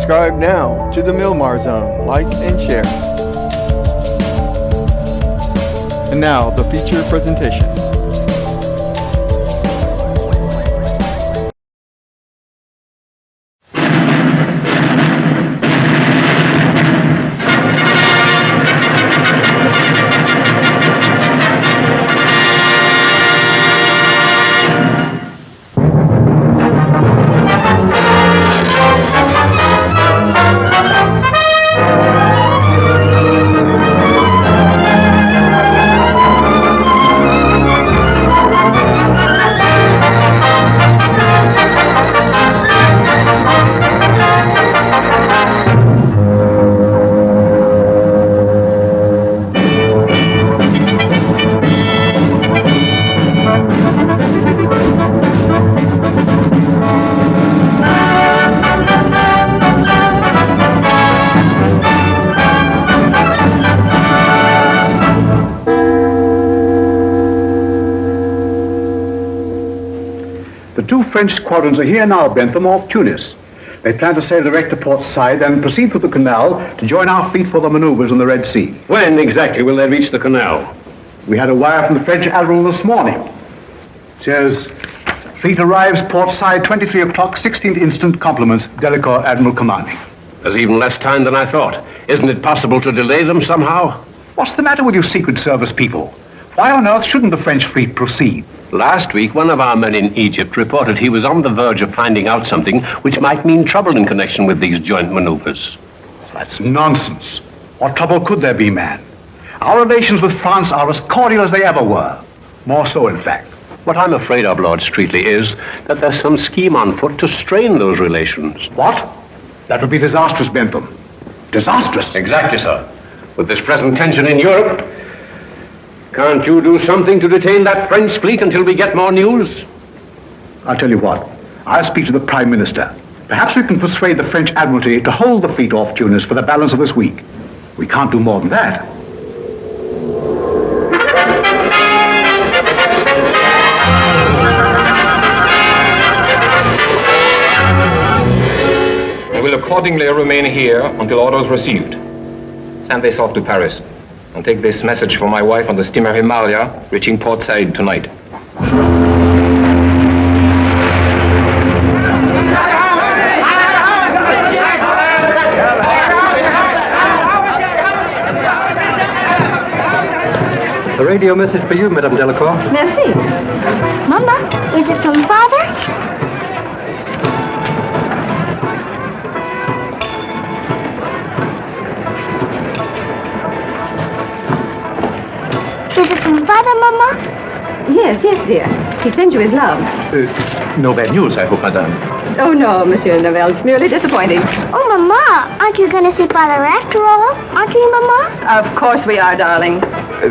Subscribe now to the Milmar Zone. Like and share. And now, the feature presentation. French squadrons are here now, Bentham, off Tunis. They plan to sail direct to Port Said and proceed through the canal to join our fleet for the maneuvers in the Red Sea. When exactly will they reach the canal? We had a wire from the French admiral this morning. It says, fleet arrives Port Said 23 o'clock, 16th instant, compliments, Delacour Admiral Commanding. There's even less time than I thought. Isn't it possible to delay them somehow? What's the matter with you Secret Service people? Why on earth shouldn't the French fleet proceed? Last week, one of our men in Egypt reported he was on the verge of finding out something which might mean trouble in connection with these joint maneuvers. That's nonsense. What trouble could there be, man? Our relations with France are as cordial as they ever were. More so, in fact. What I'm afraid of, Lord Streatley, is that there's some scheme on foot to strain those relations. What? That would be disastrous, Bentham. Disastrous? Exactly, sir. With this present tension in Europe, can't you do something to detain that French fleet until we get more news? I'll tell you what. I'll speak to the Prime Minister. Perhaps we can persuade the French Admiralty to hold the fleet off Tunis for the balance of this week. We can't do more than that. I will accordingly remain here until orders received. Send this off to Paris. And take this message for my wife on the steamer Himalaya, reaching Port Said tonight. A radio message for you, Madame Delacour. Merci. Mama, is it from Father? Is it from Father, Mama? Yes, dear. He sent you his love. No bad news, I hope, Madame. Oh, no, Monsieur Novell. Merely disappointing. Oh, Mama, aren't you going to see Father after all? Aren't you, Mama? Of course we are, darling.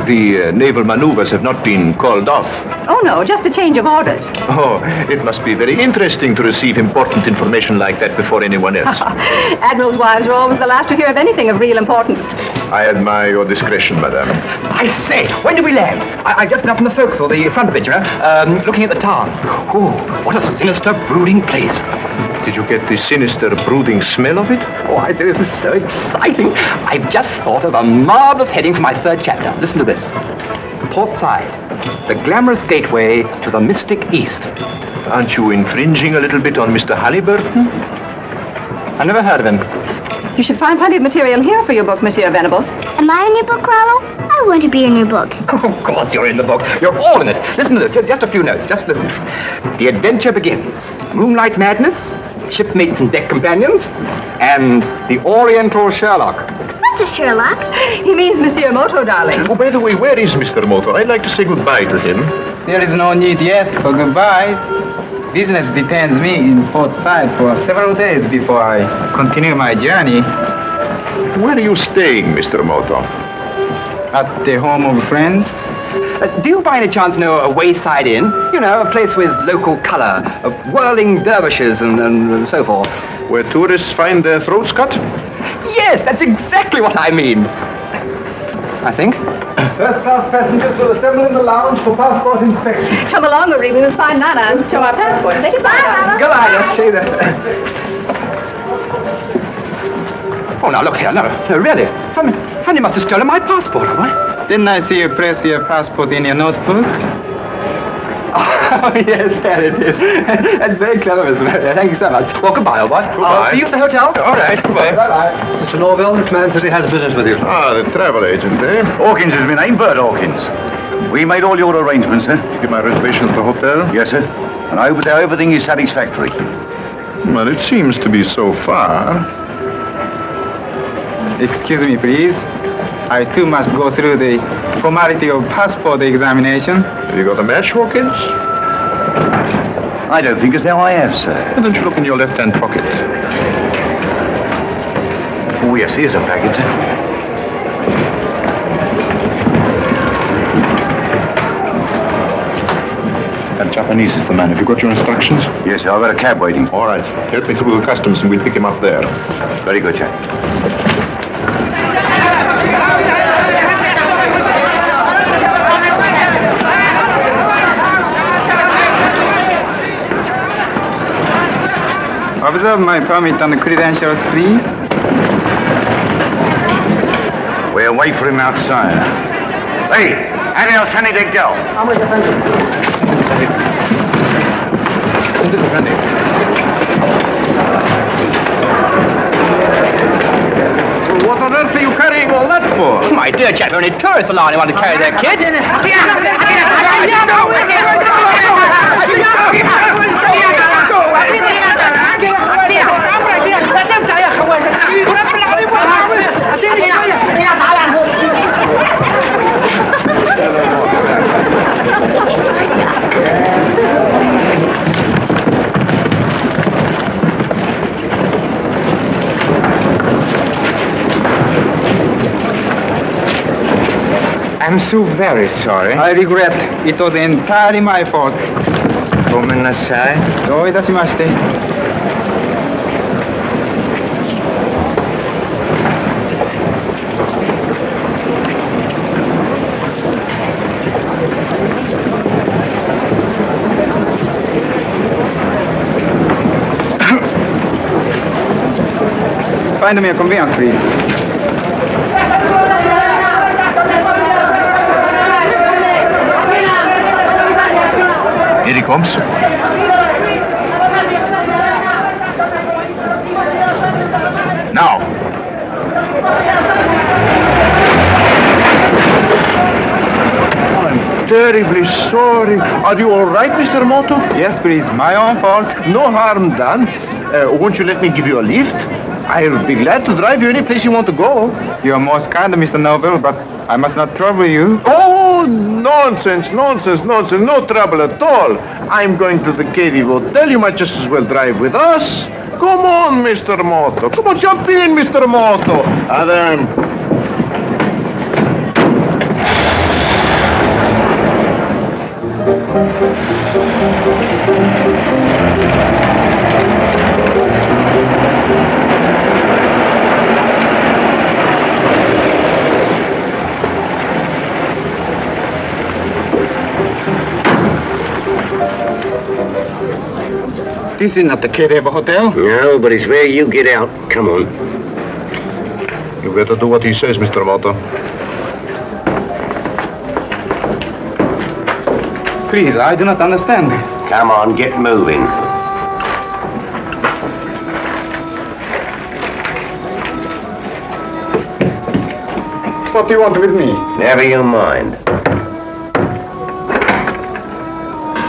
The naval maneuvers have not been called off. Oh, no, just a change of orders. Oh, it must be very interesting to receive important information like that before anyone else. Admirals' wives are always the last to hear of anything of real importance. I admire your discretion, madame. I say, when do we land? I've just been up in the forecastle, the front of it, you know, looking at the town. Oh, what a sinister, brooding place. Did you get the sinister, brooding smell of it? Oh, I say, this is so exciting. I've just thought of a marvelous heading for my third chapter. Listen to this. Port Said, the glamorous gateway to the mystic East. Aren't you infringing a little bit on Mr. Halliburton? I never heard of him. You should find plenty of material here for your book, Monsieur Venable. Am I in your book, Rollo? I want to be in your book. Oh, of course you're in the book. You're all in it. Listen to this. Just a few notes. Just listen. The adventure begins. Moonlight madness, shipmates and deck companions, and the Oriental Sherlock. Mr. Sherlock? He means Monsieur Moto, darling. Oh, by the way, where is Mr. Moto? I'd like to say goodbye to him. There is no need yet for goodbyes. Business detains me in Port Said for several days before I continue my journey. Where are you staying, Mr. Moto? At the home of friends. Do you by any chance know a wayside inn? You know, a place with local color, whirling dervishes and so forth. Where tourists find their throats cut? Yes, that's exactly what I mean. I think. First-class passengers will assemble in the lounge for passport inspection. Come along, Marie. We must find Nana and show our passport. Take it back. Go on, I'll show you that. Oh, now, look here. No, really. Somebody must have stolen my passport, all right? Didn't I see you place your passport in your notebook? Oh, yes, there it is. That's very clever, Mr. Merritt. Thank you so much. Well, goodbye, old boy. I'll see you at the hotel. All right, goodbye. Bye-bye. Mr. Norville, this man says he has business with you. Ah, the travel agent, eh? Hawkins has been named, Bert Hawkins. We made all your arrangements, sir. You get my reservation at the hotel? Yes, sir. And I hope that everything is satisfactory. Well, it seems to be so far. Excuse me, please. I too must go through the formality of passport examination. Have you got a match, Hawkins? I don't think as though I have, sir. Why don't you look in your left-hand pocket? Oh, yes, here's a packet, sir. That Japanese is the man. Have you got your instructions? Yes, sir. I've got a cab waiting. All right. Help me through the customs and we'll pick him up there. Very good, sir. Observe my permit and credentials, please. We'll wait for him outside. Hey, anyhow, Sonny, to go. I'm with the friend. What on earth are you carrying all that for? My dear chap, only tourists allowed anyone to carry their kit. I'm so very sorry. I regret. It was entirely my fault. ごめんなさい。どういたしまして。Find me a conveyance, please. Here he comes. Now. I'm terribly sorry. Are you all right, Mr. Moto? Yes, please. My own fault. No harm done. Won't you let me give you a lift? I'll be glad to drive you any place you want to go. You are most kind, Mr. Noble, but I must not trouble you. Oh, nonsense, nonsense, nonsense. No trouble at all. I'm going to the Cave Hotel. You might just as well drive with us. Come on, Mr. Moto. Come on, jump in, Mr. Moto. Adam. This is not the Cave Hotel. No, but it's where you get out. Come on. You better do what he says, Mr. Moto. Please, I do not understand. Come on, get moving. What do you want with me? Never you mind.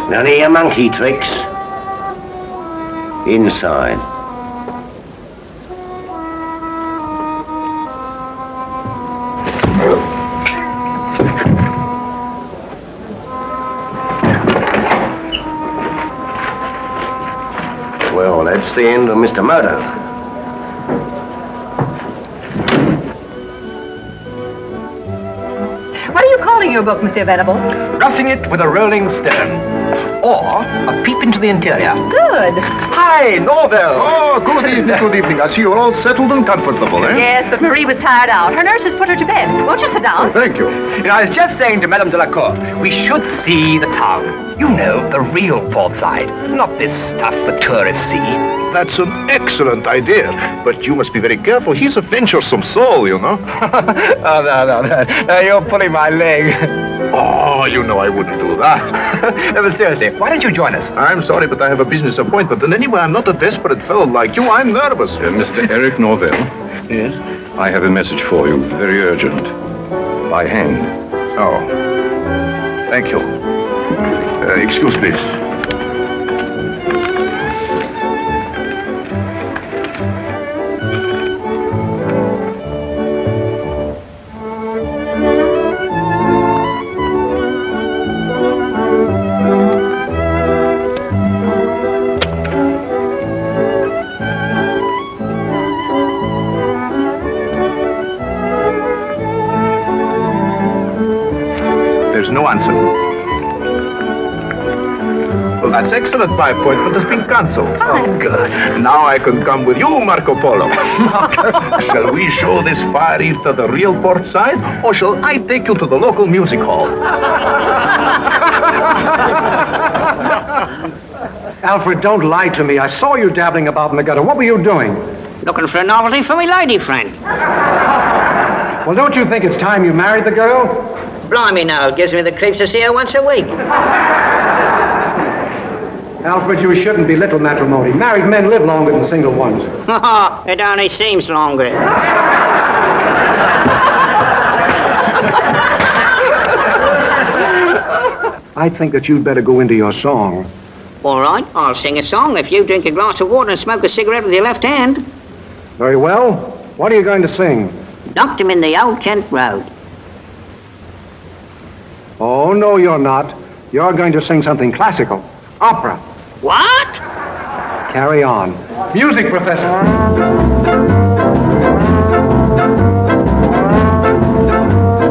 None of your monkey tricks. Inside. Well, that's the end of Mr. Moto. What are you calling your book, Monsieur Venable? Roughing It with a Rolling Stone. or a peep into the interior. Good. Hi, Norville. Oh, good evening, good evening. I see you're all settled and comfortable, eh? Yes, but Marie was tired out. Her nurse has put her to bed. Won't you sit down? Thank you. You know, I was just saying to Madame Delacour, we should see the town. You know, the real port side, not this stuff the tourists see. That's an excellent idea, but you must be very careful. He's a venturesome soul, you know. Oh, no. You're pulling my leg. Oh, you know I wouldn't do that. No, but seriously, why don't you join us? I'm sorry, but I have a business appointment. And anyway, I'm not a desperate fellow like you. I'm nervous. Mr. Eric Norville. Yes? I have a message for you, very urgent. By hand. Oh. Thank you. Excuse, please. There's no answer. Well, that's excellent. My appointment has been cancelled. Fine. Oh, good. Now I can come with you, Marco Polo. Shall we show this fire eater the real port side, or shall I take you to the local music hall? Alfred, don't lie to me. I saw you dabbling about in the gutter. What were you doing? Looking for a novelty for me lady friend. Well, don't you think it's time you married the girl? Blimey now, it gives me the creeps to see her once a week. Alfred, you shouldn't belittle matrimony. Married men live longer than single ones. It only seems longer. I think that you'd better go into your song. All right, I'll sing a song if you drink a glass of water and smoke a cigarette with your left hand. Very well. What are you going to sing? Dumped him in the old Kent Road. Oh, no, you're not. You're going to sing something classical. Opera. What? Carry on. Music, Professor.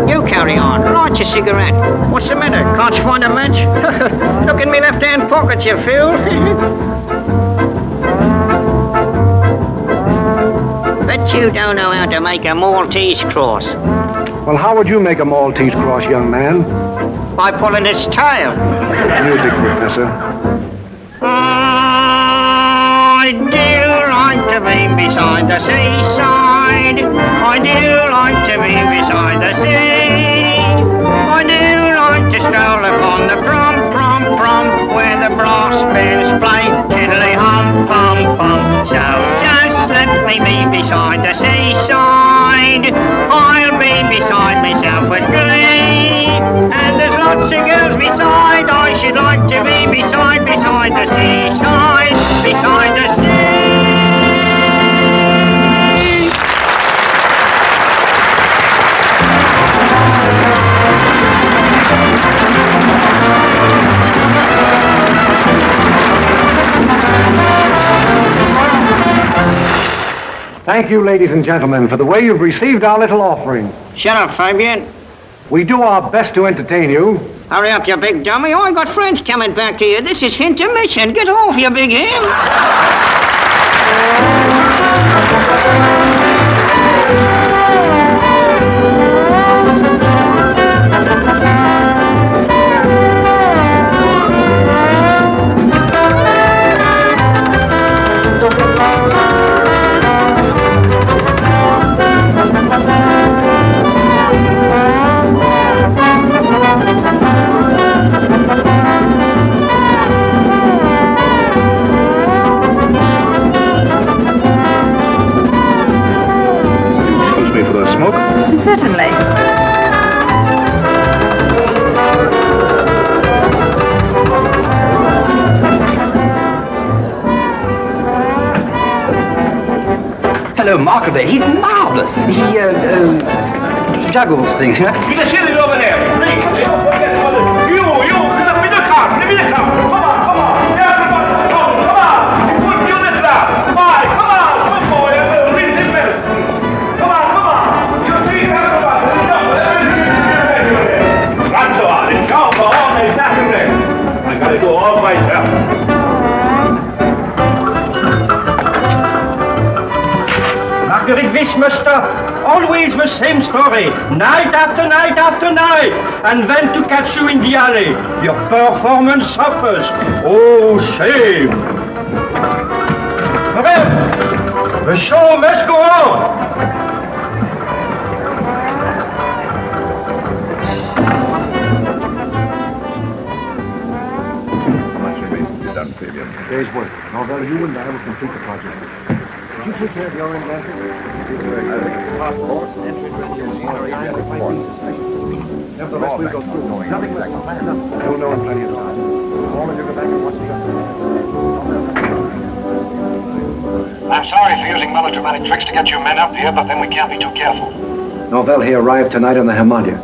You carry on. Light your cigarette. What's the matter? Can't you find a match? Look in me left-hand pocket, you fool. Bet you don't know how to make a Maltese cross. Well, how would you make a Maltese cross, young man? By pulling its tail. Music, Professor. I do like to be beside the seaside. I do like to be beside the sea. I do like to stroll upon the prom, where the brass bands play tiddly hum, pum, pum. So just let me be beside the seaside. I'll be beside myself with glee. And there's lots of girls beside. I should like to be beside the seaside, beside the sea. Thank you, ladies and gentlemen, for the way you've received our little offering. Shut up, Fabian. We do our best to entertain you. Hurry up, you big dummy. I got friends coming back here. This is intermission. Get off, you big ham. Certainly. Hello, Marco there. He's marvelous. He juggles things, you know. You can see it over there. Please, don't forget. You, give me the car. Give me the car. Come on. Everybody, come on. Put you this down. Bye. Come on. Good boy. Read this minute. Come on. You see everybody. That's all. It's all for all the Saturday. I gotta go all by this, mister. Always the same story. Night after night after night. And then to catch you in the alley. Your performance suffers. Oh, shame. Well, the show must go on. Done, Fabian. A day's work. Norvell, you and I will complete the project. Did you take care of your end, Lester? Passports, entry to Nevertheless, we'll go through. Nothing less. Nothing. You'll know in plenty of time. All of you go back and watch the I'm sorry for using melodramatic tricks to get you men up here, but then we can't be too careful. Norvell here arrived tonight on the Himalaya.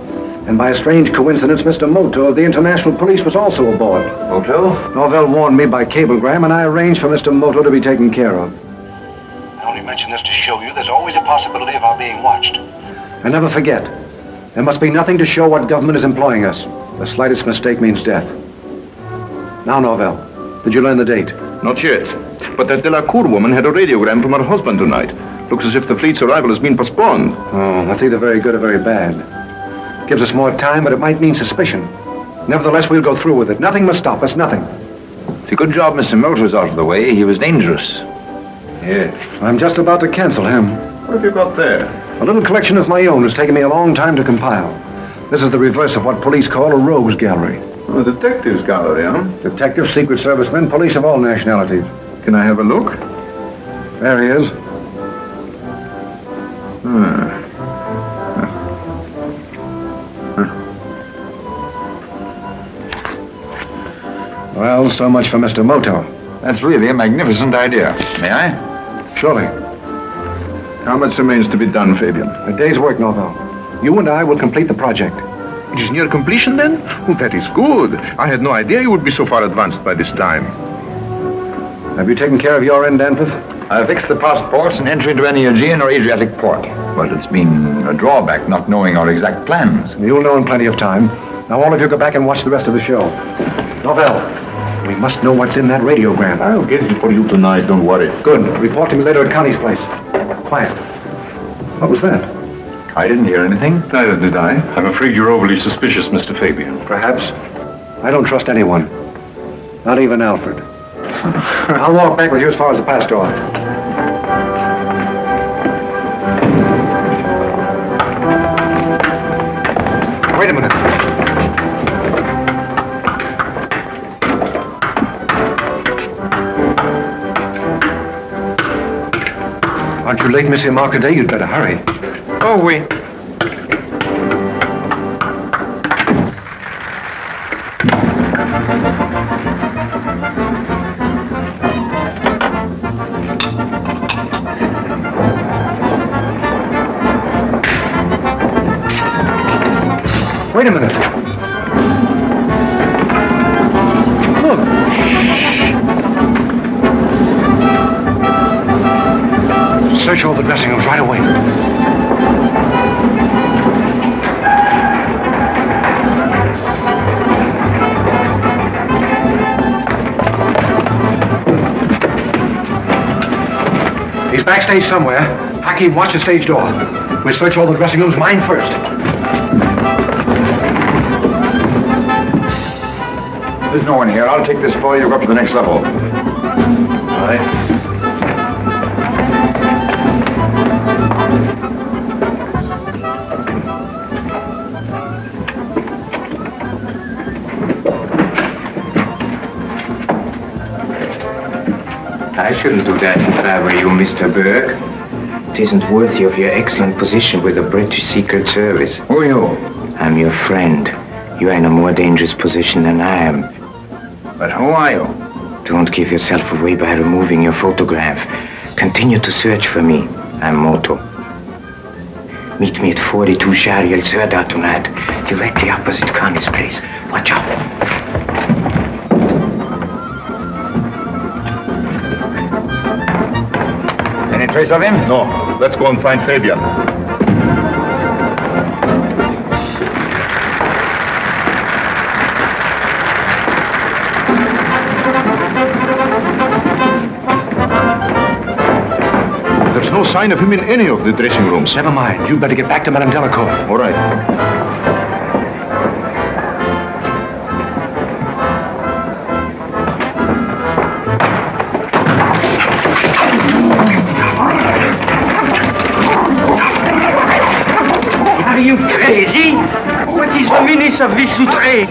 And by a strange coincidence, Mr. Moto of the International Police was also aboard. Moto? Norvell warned me by cablegram, and I arranged for Mr. Moto to be taken care of. I only mention this to show you there's always a possibility of our being watched. And never forget, there must be nothing to show what government is employing us. The slightest mistake means death. Now, Norvell, did you learn the date? Not yet. But that Delacour woman had a radiogram from her husband tonight. Looks as if the fleet's arrival has been postponed. Oh, that's either very good or very bad. Gives us more time, but it might mean suspicion. Nevertheless, we'll go through with it. Nothing must stop us, nothing. It's a good job Mr. Moto's out of the way. He was dangerous. Yes. I'm just about to cancel him. What have you got there? A little collection of my own has taken me a long time to compile. This is the reverse of what police call a rogues gallery. A detective's gallery, huh? Detectives, Secret Servicemen, police of all nationalities. Can I have a look? There he is. Well, so much for Mr. Moto. That's really a magnificent idea. May I? Surely. How much remains to be done, Fabian? A day's work, Norvell. You and I will complete the project. It is near completion, then? Oh, that is good. I had no idea you would be so far advanced by this time. Have you taken care of your end, Danforth? I fixed the passports and entry into any Aegean or Adriatic port. But it's been a drawback not knowing our exact plans. You'll know in plenty of time. Now all of you go back and watch the rest of the show. Norvell, we must know what's in that radiogram. I'll get it for you tonight, don't worry. Good. Report to me later at Connie's place. Quiet. What was that? I didn't hear anything. Neither did I. I'm afraid you're overly suspicious, Mr. Fabian. Perhaps. I don't trust anyone. Not even Alfred. I'll walk back with you as far as the pass door. Wait a minute. Aren't you late, Monsieur Marcadet? You'd better hurry. Oh, oui. Wait a minute. Look. Search all the dressing rooms right away. He's backstage somewhere. Hakim, watch the stage door. We'll search all the dressing rooms, mine first. There's no one here. I'll take this boy. You go up to the next level. All right. I shouldn't do that if I were you, Mr. Berg. It isn't worthy of your excellent position with the British Secret Service. Who are you? I'm your friend. You are in a more dangerous position than I am. But who are you? Don't give yourself away by removing your photograph. Continue to search for me. I'm Moto. Meet me at 42 Shari El Serda tonight, directly opposite Connie's place. Watch out. Any trace of him? No. Let's go and find Fabian. no sign of him in any of the dressing rooms. Never mind. You better get back to Madame Delacour. All right. Are you crazy? What is the meaning of this outrage?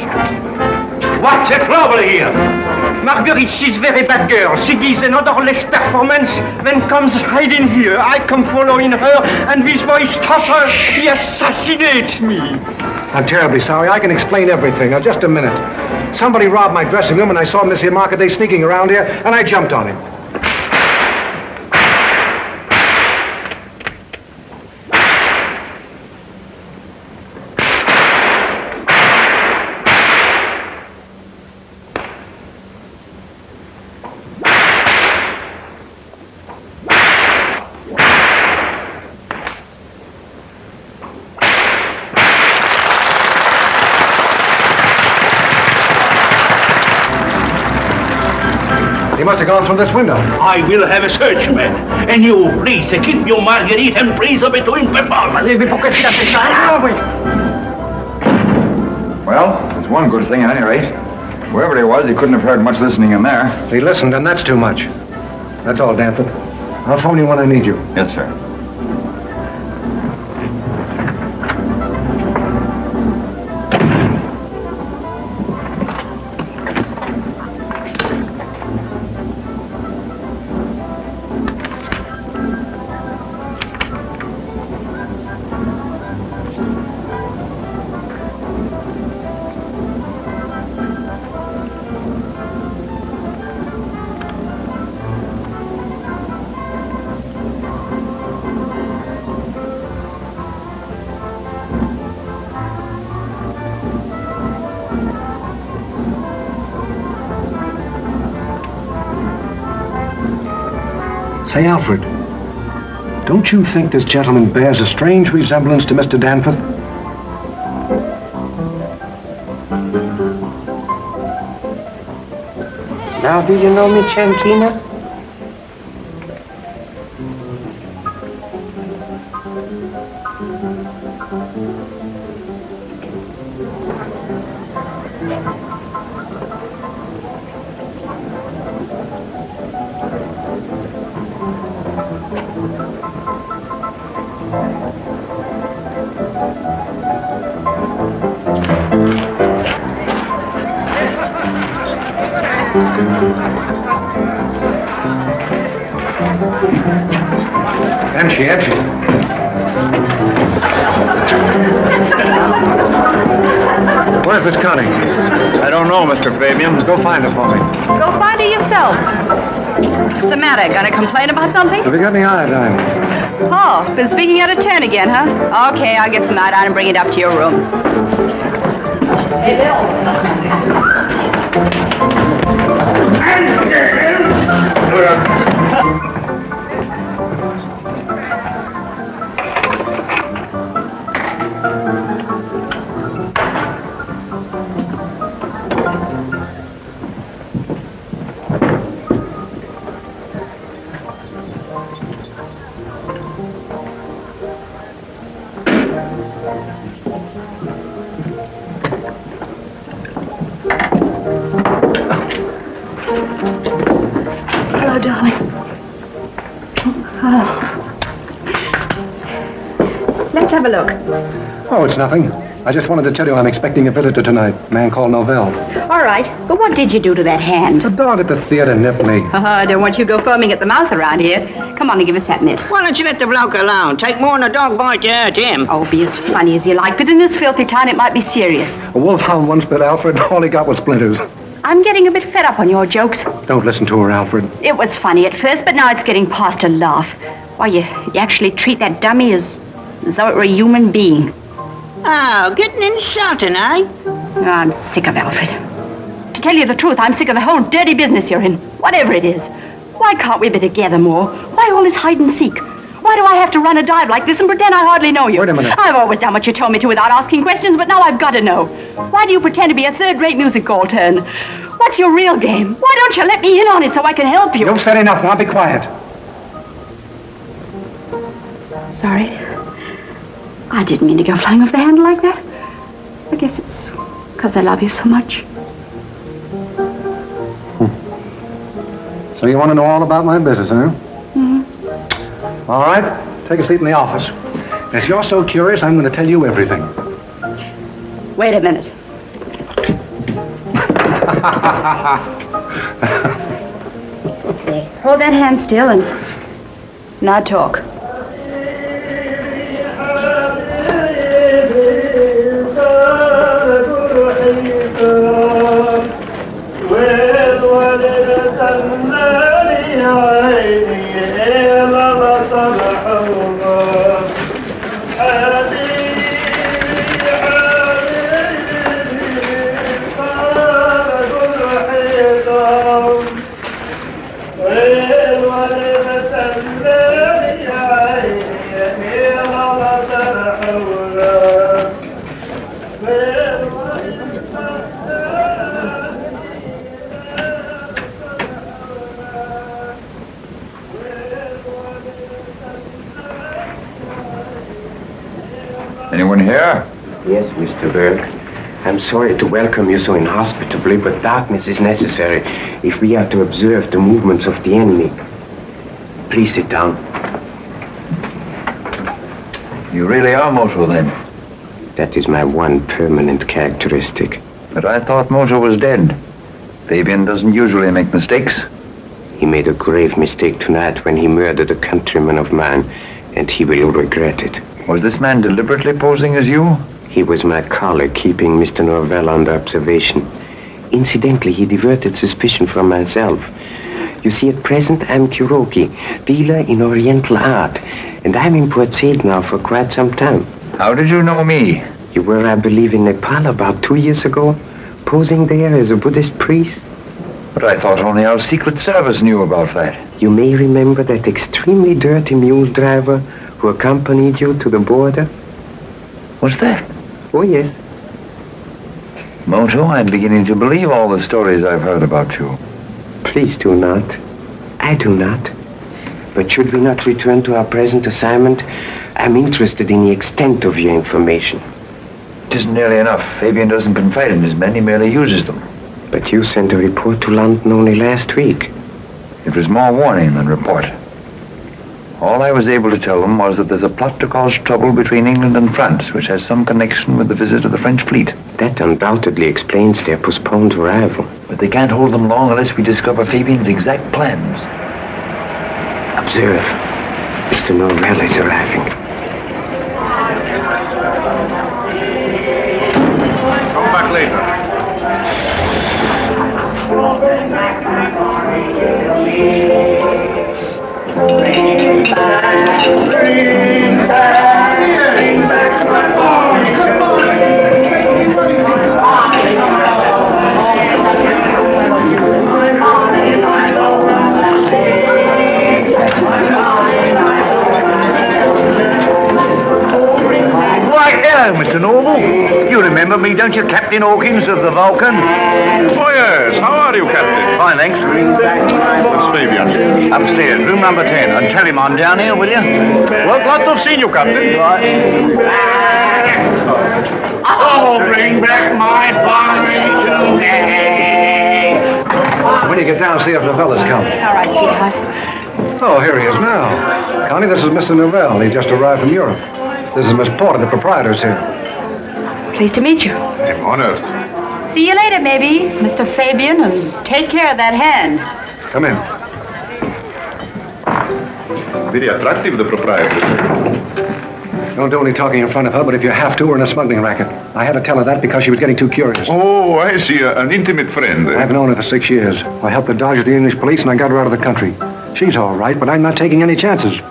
What's the trouble here? Marguerite, she's very bad girl. She gives an odorless performance, then comes hiding here. I come following her, and this voice tosser, he assassinates me. I'm terribly sorry. I can explain everything. Now, just a minute. Somebody robbed my dressing room, and I saw Monsieur Marcadet sneaking around here, and I jumped on him. He must have gone through this window. I will have a search, man. And you, please, keep your Marguerite and praise between performance. Well, it's one good thing at any rate. Whoever he was, he couldn't have heard much listening in there. He listened, and that's too much. That's all, Danforth. I'll phone you when I need you. Yes, sir. Say, Alfred, don't you think this gentleman bears a strange resemblance to Mr. Danforth? Now, do you know me, Chankina? Empty. Where's Miss Connie? I don't know, Mr. Fabian. Go find her for me. Go find her yourself. What's the matter? Gonna complain about something? Have you got any iodine? Oh, been speaking out of turn again, huh? Okay, I'll get some iodine and bring it up to your room. Hey, Hello, darling. Let's have a look. Oh, it's nothing. I just wanted to tell you I'm expecting a visitor tonight, a man called Novell. All right, but what did you do to that hand? The dog at the theater nipped me. I don't want you to go foaming at the mouth around here. Come on and give us that mitt. Why don't you let the bloke alone? Take more than a dog bite to hurt him. Oh, be as funny as you like, but in this filthy town it might be serious. A wolfhound once bit Alfred. All he got was splinters. I'm getting a bit fed up on your jokes. Don't listen to her, Alfred. It was funny at first, but now it's getting past a laugh. Why, you actually treat that dummy as though it were a human being. Oh, getting insulting, eh? I'm sick of Alfred. To tell you the truth, I'm sick of the whole dirty business you're in, whatever it is. Why can't we be together more? Why all this hide and seek? Why do I have to run a dive like this and pretend I hardly know you? Wait a minute. I've always done what you told me to without asking questions, but now I've got to know. Why do you pretend to be a third-rate music hall turn? What's your real game? Why don't you let me in on it so I can help you? You've said enough. Now be quiet. Sorry. I didn't mean to go flying off the handle like that. I guess it's because I love you so much. So you want to know all about my business, huh? Mm-hmm. All right. Take a seat in the office. If you're so curious, I'm going to tell you everything. Wait a minute. Okay, hold that hand still and now talk. Anyone here? Yes, Mr. Berg. I'm sorry to welcome you so inhospitably, but darkness is necessary if we are to observe the movements of the enemy. Please sit down. You really are Moto, then? That is my one permanent characteristic. But I thought Moto was dead. Fabian doesn't usually make mistakes. He made a grave mistake tonight when he murdered a countryman of mine, and he will regret it. Was this man deliberately posing as you? He was my colleague, keeping Mr. Norvell under observation. Incidentally, he diverted suspicion from myself. You see, at present, I'm Kuroki, dealer in Oriental art, and I'm in Port Said now for quite some time. How did you know me? You were, I believe, in Nepal about 2 years ago, posing there as a Buddhist priest. But I thought only our Secret Service knew about that. You may remember that extremely dirty mule driver who accompanied you to the border? What's that? Oh, yes. Moto, I'm beginning to believe all the stories I've heard about you. Please do not. I do not. But should we not return to our present assignment? I'm interested in the extent of your information. It isn't nearly enough. Fabian doesn't confide in his men, he merely uses them. But you sent a report to London only last week. It was more warning than report. All I was able to tell them was that there's a plot to cause trouble between England and France, which has some connection with the visit of the French fleet. That undoubtedly explains their postponed arrival. But they can't hold them long unless we discover Fabian's exact plans. Observe. Mr. Norvell is arriving. Come back later. Bring back my boy. Come on. Why, hello, Mr. Norval. You remember me, don't you, Captain Hawkins of the Vulcan? Oh, yes. How are you, Captain? Fine, thanks. Where's Fabian? Upstairs, room number 10. And tell him I'm down here, will you? Well, glad to have seen you, Captain. Oh, bring back my boy today. When you get down, see if Novella's come. All right, sweetheart. Oh, here he is now. Connie, this is Mr. Novell. He just arrived from Europe. This is Miss Porter, the proprietor's here. Pleased to meet you. I'm honored. See you later, maybe, Mr. Fabian, and take care of that hand. Come in. Very attractive, the proprietor. Don't do any talking in front of her, but if you have to, we're in a smuggling racket. I had to tell her that because she was getting too curious. Oh, I see. An intimate friend. I've known her for 6 years. I helped her dodge the English police, and I got her out of the country. She's all right, but I'm not taking any chances.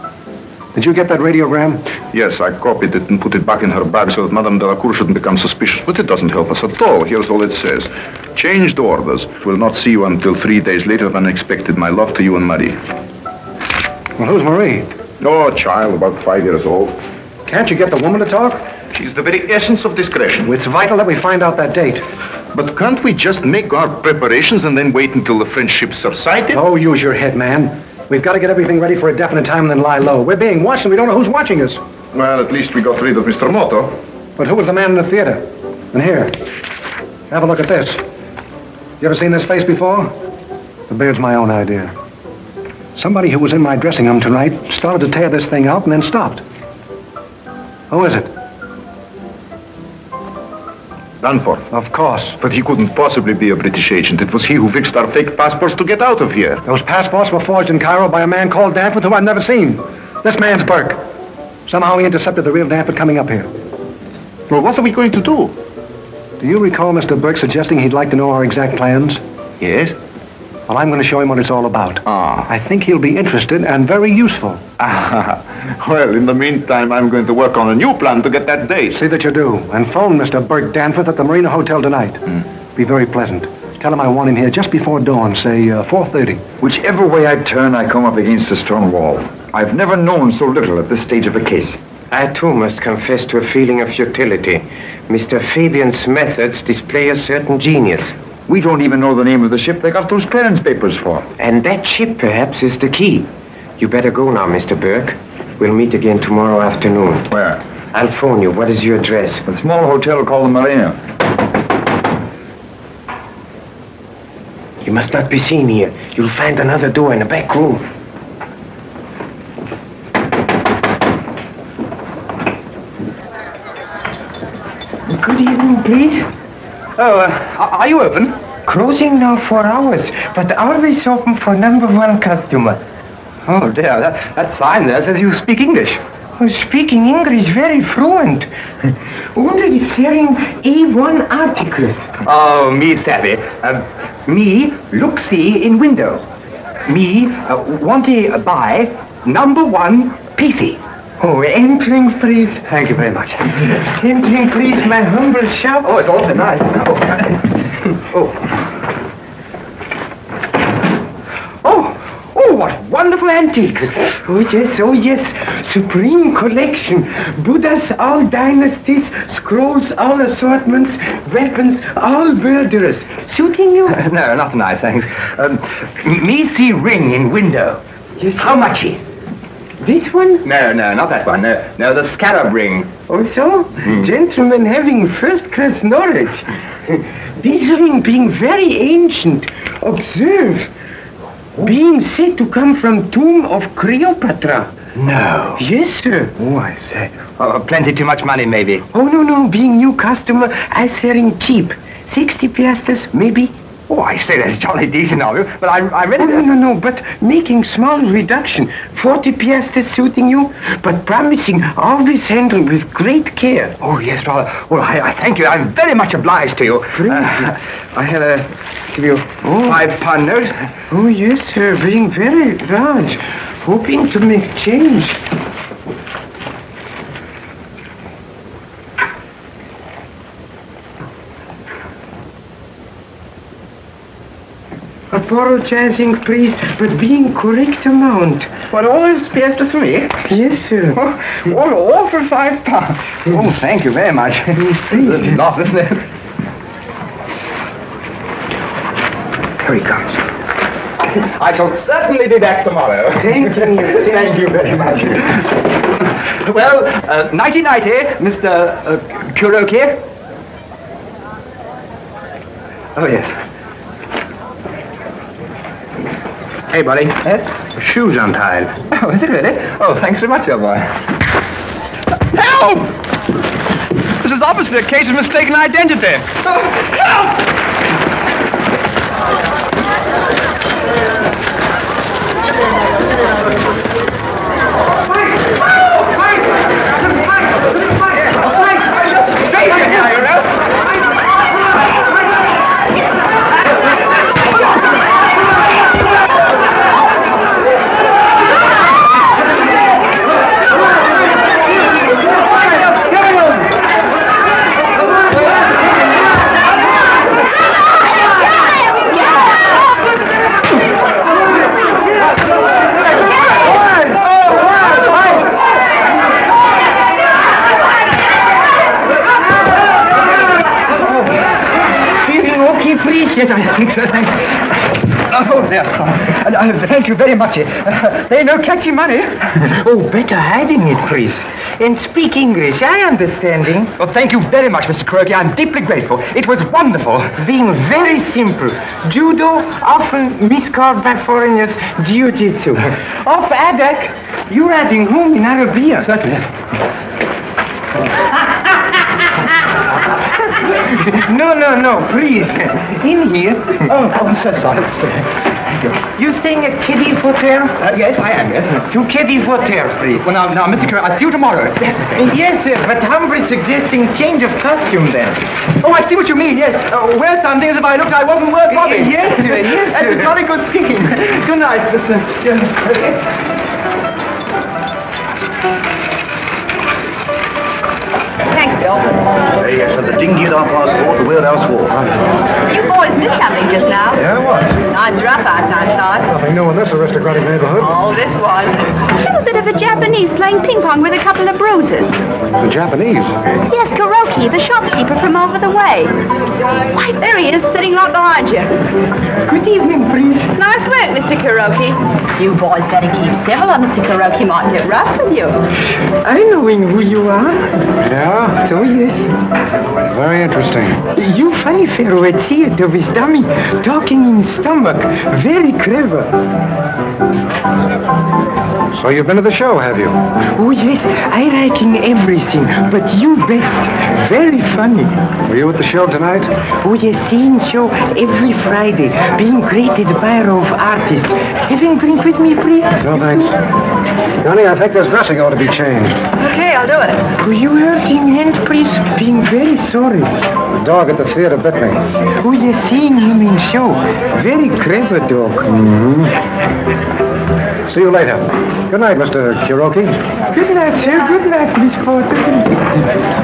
Did you get that radiogram? Yes, I copied it and put it back in her bag so that Madame Delacour shouldn't become suspicious. But it doesn't help us at all. Here's all it says. Changed orders. Will not see you until 3 days later than expected. My love to you and Marie. Well, who's Marie? Oh, a child, about 5 years old. Can't you get the woman to talk? She's the very essence of discretion. It's vital that we find out that date. But can't we just make our preparations and then wait until the French ships are sighted? Oh, use your head, man. We've got to get everything ready for a definite time and then lie low. We're being watched and we don't know who's watching us. Well, at least we got rid of Mr. Moto. But who was the man in the theater? And here, have a look at this. You ever seen this face before? The beard's my own idea. Somebody who was in my dressing room tonight started to tear this thing out and then stopped. Who is it? Danforth. Of course. But he couldn't possibly be a British agent. It was he who fixed our fake passports to get out of here. Those passports were forged in Cairo by a man called Danforth who I've never seen. This man's Burke. Somehow he intercepted the real Danforth coming up here. Well, what are we going to do? Do you recall Mr. Burke suggesting he'd like to know our exact plans? Yes? Well, I'm going to show him what it's all about. Ah. I think he'll be interested and very useful. Well, in the meantime, I'm going to work on a new plan to get that date. See that you do. And phone Mr. Burke Danforth at the Marina Hotel tonight. Be very pleasant. Tell him I want him here just before dawn, say 4:30. Whichever way I turn, I come up against a stone wall. I've never known so little at this stage of a case. I too must confess to a feeling of futility. Mr. Fabian's methods display a certain genius. We don't even know the name of the ship they got those clearance papers for. And that ship, perhaps, is the key. You better go now, Mr. Burke. We'll meet again tomorrow afternoon. Where? I'll phone you. What is your address? A small hotel called the Marina. You must not be seen here. You'll find another door in the back room. Good evening, please. Oh, are you open? Closing now for hours, but always open for number one customer. Oh, dear, that sign there says you speak English. Oh, speaking English very fluent. Only selling A1 articles. Oh, me savvy. Me look see in window. Me want to buy number one PC. Oh, entering, please. Thank you very much. Entering, please, my humble shop. Oh, it's awfully nice. Oh, what wonderful antiques. Oh, yes. Supreme collection. Buddhas, all dynasties, scrolls, all assortments, weapons, all murderers. Suiting you? No, not tonight, thanks. Me see ring in window. Yes, how much? This one? No, not that one. No, the scarab ring. Oh, so? Gentlemen having first-class knowledge. This ring being very ancient. Observe. Being said to come from tomb of Cleopatra. No. Yes, sir. Oh, I say. Plenty too much money, maybe. Oh, no. Being new customer, I selling cheap. 60 piastres, maybe. Oh, I say that's jolly decent of you, but I read it. No, but making small reduction. 40 piastres suiting you, but promising always handled with great care. Oh, yes, rather. Well, I thank you. I'm very much obliged to you. I had give you £5 note. Oh, yes, sir, being very large. Hoping to make change. Apologizing, please, but being correct amount. What, all those piastres for me? Yes, sir. All for £5. Oh, thank you very much. It's a loss, isn't it? Here he comes. I shall certainly be back tomorrow. Thank you. Thank you very much. Well, nighty-nighty, Mr. Kuroki. Oh, yes. Hey, buddy. Shoes untied. Oh, is it really? Oh, thanks very much, young boy. Help! This is obviously a case of mistaken identity. Help! please? Yes, I think so. Thank you. Oh, there. Thank you very much. They no catchy money. Oh, better hiding it, please. And speak English, I understanding. Well, thank you very much, Mr. Kuroki. I'm deeply grateful. It was wonderful. Being very simple. Judo, often miscalled by foreigners, jiu-jitsu. Of Adak, you're riding home in Arabia. Certainly. No, please. In here. Oh, I'm so sorry. You staying at Keddy Hotel? Yes, I am, yes. To Keddy Hotel, please. Well, now, Mr. Kuroki, I'll see you tomorrow. Yes, sir, but humbly suggesting change of costume then. Oh, I see what you mean, yes. Wear something as if I looked I wasn't worth robbing. Yes, sir, yes, That's sir. a jolly good scheme. Good night, sister. Thanks, Bill. Yes, so the dinghy at 4:30, the wheelhouse walk. You boys missed something just now. Yeah, what? Nice rough house outside. Nothing new in this aristocratic neighborhood. Oh, this was. A little bit of a Japanese playing ping pong with a couple of bruises. The Japanese. Yes, Kuroki, the shopkeeper from over the way. Why, there he is, sitting right behind you. Good evening, please. Nice work, Mr. Kuroki. You boys better keep civil or Mr. Kuroki might get rough with you. I knowing who you are. Yeah? So, yes. Very interesting. You funny fellow at theater with dummy, talking in stomach. Very clever. So you've been to the show, have you? Oh, yes, I liking everything, but you best. Very funny. Were you at the show tonight? Oh, yes, seeing show every Friday, being great admirer of artists. Having a drink with me, please? No, thanks. Connie, I think this dressing ought to be changed. Okay, I'll do it. Are you hurting hand, please? Being very sorry. The dog at the theater bit me. Oh, yes, seeing him in show. Very clever dog. Mm-hmm. See you later. Good night, Mr. Kuroki. Good night, sir. Good night, Miss Porter.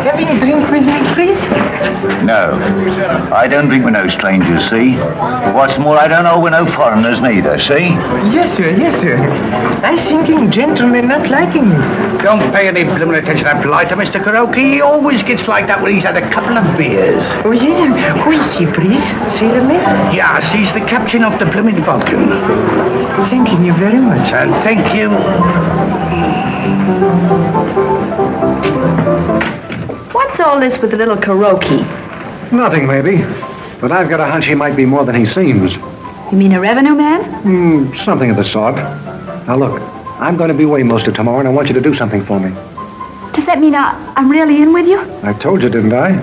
Having a drink with me, please? No, I don't drink with no strangers, see? What's more, I don't know with no foreigners neither, see? Yes, sir. Yes, sir. I thinking gentlemen not liking me. Don't pay any blooming attention to that blighter, Mr. Kuroki. He always gets like that when he's had a couple of beers. Oh, yes. Who is he, please? Sailor man? Yes, he's the captain of the blooming Vulcan. Thanking you very much. And thank you. What's all this with the little Kuroki? Nothing, maybe. But I've got a hunch he might be more than he seems. You mean a revenue man? Something of the sort. Now, look, I'm going to be away most of tomorrow, and I want you to do something for me. Does that mean I'm really in with you? I told you, didn't I?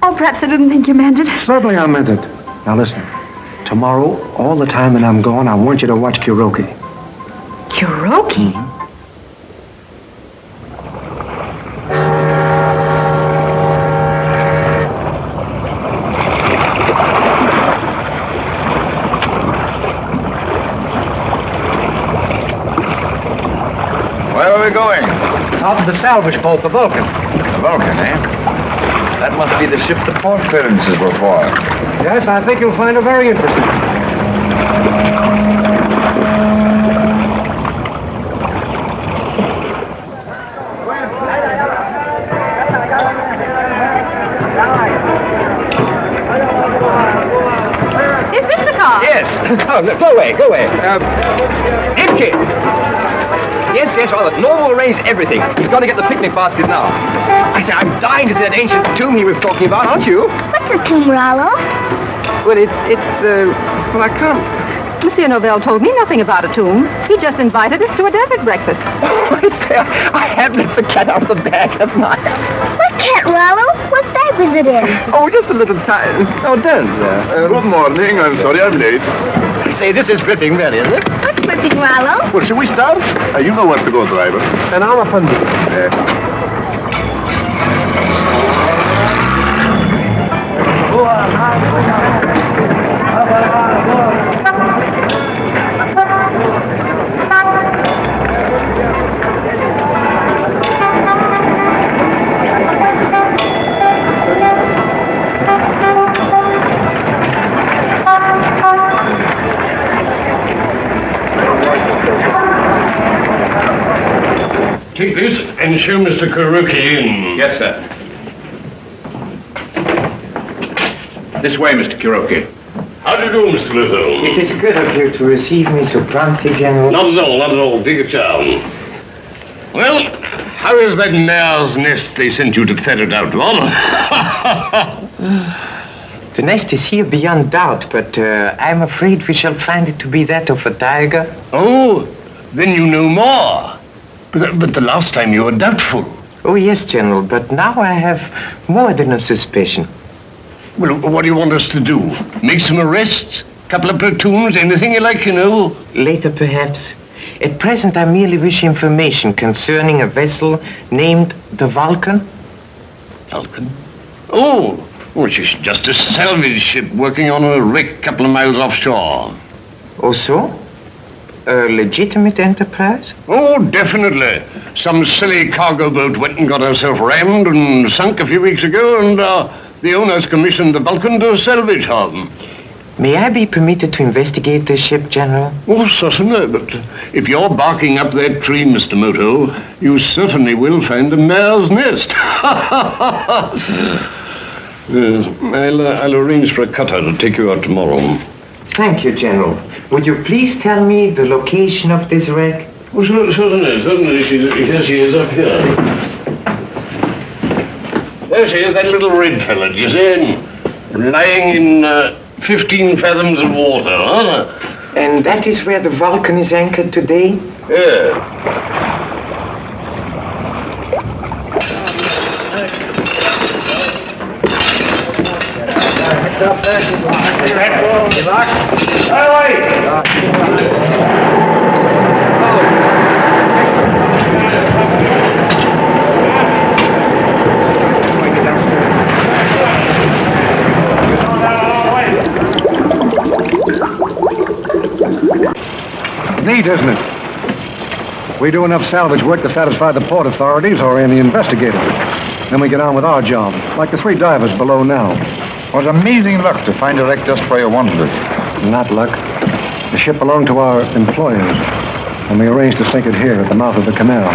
Oh, perhaps I didn't think you meant it. Certainly I meant it. Now, listen. Tomorrow, all the time that I'm gone, I want you to watch Kuroki. Kuroki? Where are we going? Out of the salvage boat, the Vulcan. The Vulcan, eh? That must be the ship the port clearances were for. Yes, I think you'll find it very interesting. Is this the car? Yes. Oh, no, go away. Empty. Yes, well, Norm will arrange everything. He's got to get the picnic basket now. I say, I'm dying to see that ancient tomb he was talking about, aren't you? What's a tomb, Rollo? Well, well, I can't. Monsieur Novell told me nothing about a tomb. He just invited us to a desert breakfast. I have let the cat out of the bag, haven't I? What cat, Rollo? What bag was it in? Oh, just a little time. Oh, don't. Good morning. I'm sorry I'm late. Say, this is ripping, really, isn't it? What's flipping, Rollo? Well, shall we start? You know where to go, driver. And I'm a fundit. Take this and show Mr. Kuroki in. Yes, sir. This way, Mr. Kuroki. How do you do, Mr. Moto? It is good of you to receive me so promptly, General. Not at all, not at all. Take your time. Well, how is that mare's nest they sent you to ferret out, Ron? The nest is here beyond doubt, but I'm afraid we shall find it to be that of a tiger. Oh, then you know more. But the last time you were doubtful. Oh, yes, General, but now I have more than a suspicion. Well, what do you want us to do? Make some arrests? Couple of platoons? Anything you like, you know? Later, perhaps. At present, I merely wish information concerning a vessel named the Vulcan. Vulcan? Oh, which is just a salvage ship working on a wreck a couple of miles offshore. Oh, so? A legitimate enterprise? Oh, definitely. Some silly cargo boat went and got herself rammed and sunk a few weeks ago, and the owners commissioned the Vulcan to salvage her. May I be permitted to investigate this ship, General? Oh, certainly, but if you're barking up that tree, Mr. Moto, you certainly will find a mare's nest. Yes, I'll arrange for a cutter to take you out tomorrow. Thank you, General. Would you please tell me the location of this wreck? Oh, certainly. Here she is up here. There she is, that little red fella, do you see? Lying in 15 fathoms of water, huh? And that is where the Vulcan is anchored today? Yeah. Neat, isn't it? We do enough salvage work to satisfy the port authorities or any investigator. Then we get on with our job, like the 3 divers below now. What amazing luck to find a wreck just where you wanted it. Not luck. The ship belonged to our employers, and we arranged to sink it here at the mouth of the canal.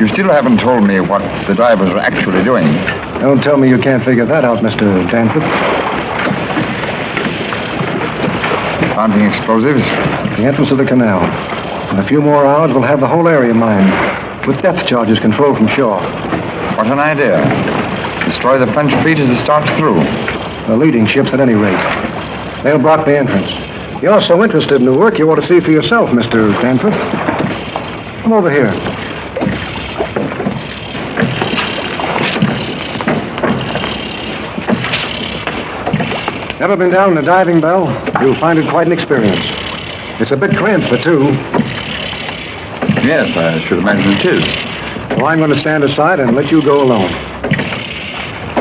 You still haven't told me what the divers are actually doing. Don't tell me you can't figure that out, Mr. Danforth. Planting explosives? The entrance to the canal. In a few more hours, we'll have the whole area mined, with depth charges controlled from shore. What an idea. Destroy the French fleet as it starts through. The leading ships at any rate. They'll block the entrance. You're so interested in the work, you ought to see for yourself, Mr. Danforth. Come over here. Never been down in a diving bell? You'll find it quite an experience. It's a bit cramped for 2. Yes, I should imagine it is. Well, I'm going to stand aside and let you go alone.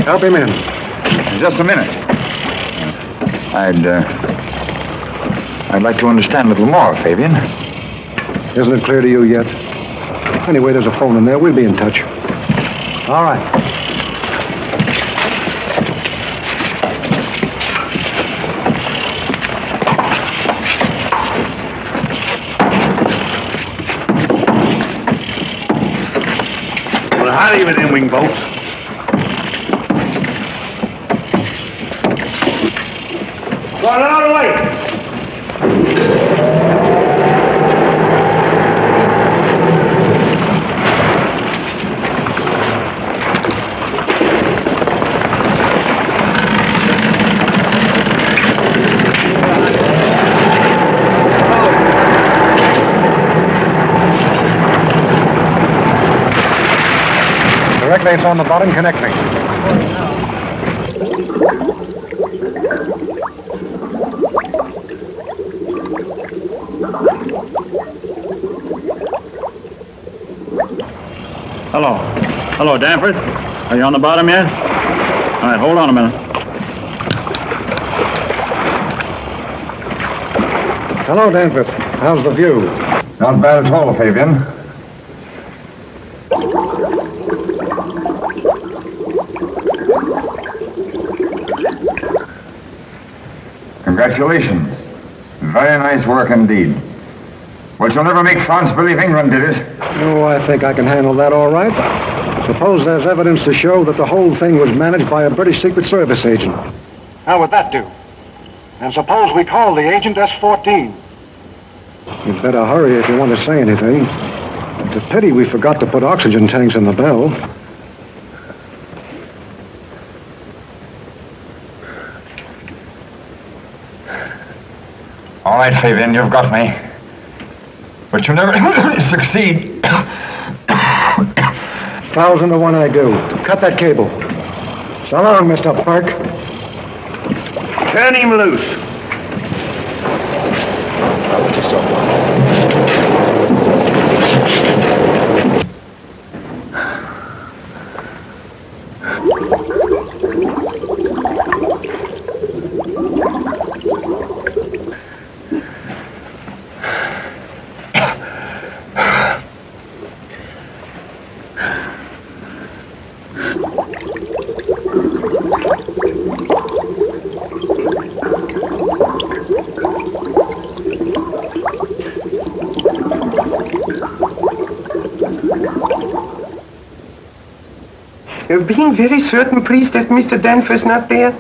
Help him in. Just a minute. I'd like to understand a little more, Fabian. Isn't it clear to you yet? Anyway, there's a phone in there. We'll be in touch. All right. Well, howdy with them wing boats. Going out of the way. Directly, it's on the bottom. Connect me. Hello. Hello, Danforth. Are you on the bottom yet? All right, hold on a minute. Hello, Danforth. How's the view? Not bad at all, Fabian. Congratulations. Very nice work indeed. But you'll never make France believe England did it. Oh, I think I can handle that all right. Suppose there's evidence to show that the whole thing was managed by a British Secret Service agent. How would that do? And suppose we call the agent S-14. You'd better hurry if you want to say anything. It's a pity we forgot to put oxygen tanks in the bell. All right, Fabian, you've got me. But you never succeed. 1,000 to 1 I do. Cut that cable. So long, Mr. Burke. Turn him loose. You're being very certain, please, that Mr. Danfor's not there.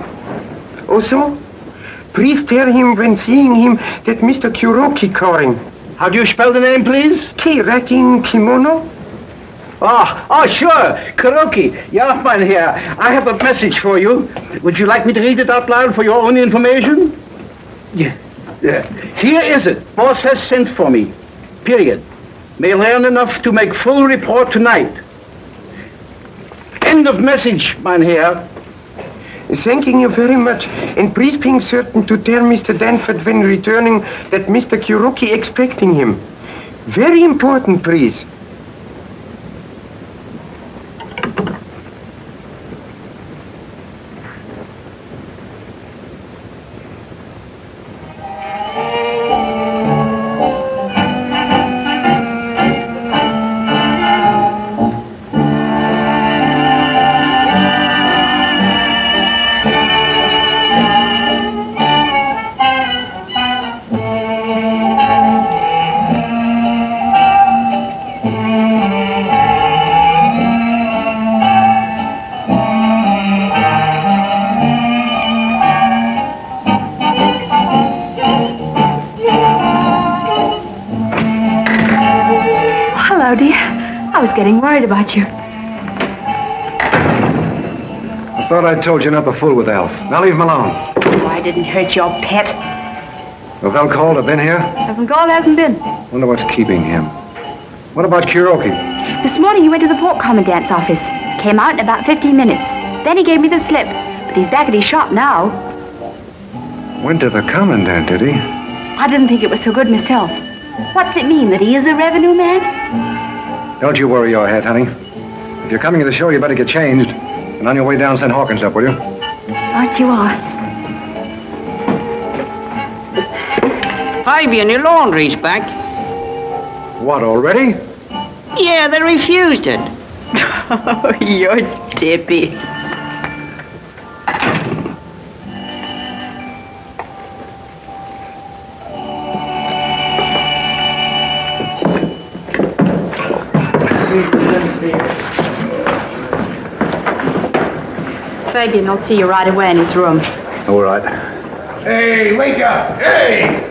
Also, please tell him when seeing him that Mr. Kuroki calling. How do you spell the name, please? K, like in kimono? Oh, sure. Kuroki. Yeah, man, here. I have a message for you. Would you like me to read it out loud for your own information? Yeah. Here is it. Boss has sent for me. Period. May learn enough to make full report tonight. End of message, man, here. Thanking you very much. And please being certain to tell Mr. Danford when returning that Mr. Kuroki expecting him. Very important, please. I was getting worried about you. I thought I told you not to fool with Alf. Now leave him alone. Oh, I didn't hurt your pet. Lavelle called, have been here? Hasn't called, hasn't been. Wonder what's keeping him. What about Kuroki? This morning he went to the port commandant's office. Came out in about 15 minutes. Then he gave me the slip. But he's back at his shop now. Went to the commandant, did he? I didn't think it was so good myself. What's it mean, that he is a revenue man? Don't you worry your head, honey. If you're coming to the show, you better get changed. And on your way down, send Hawkins up, will you? Right you are. Fabian, your laundry's back. What, already? Yeah, they refused it. Oh, you're tippy. Fabian will see you right away in his room. All right. Hey, wake up! Hey!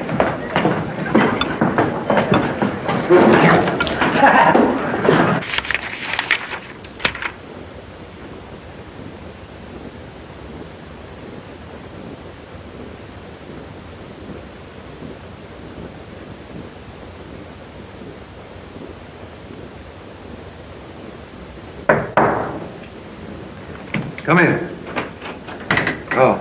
Come in. Oh.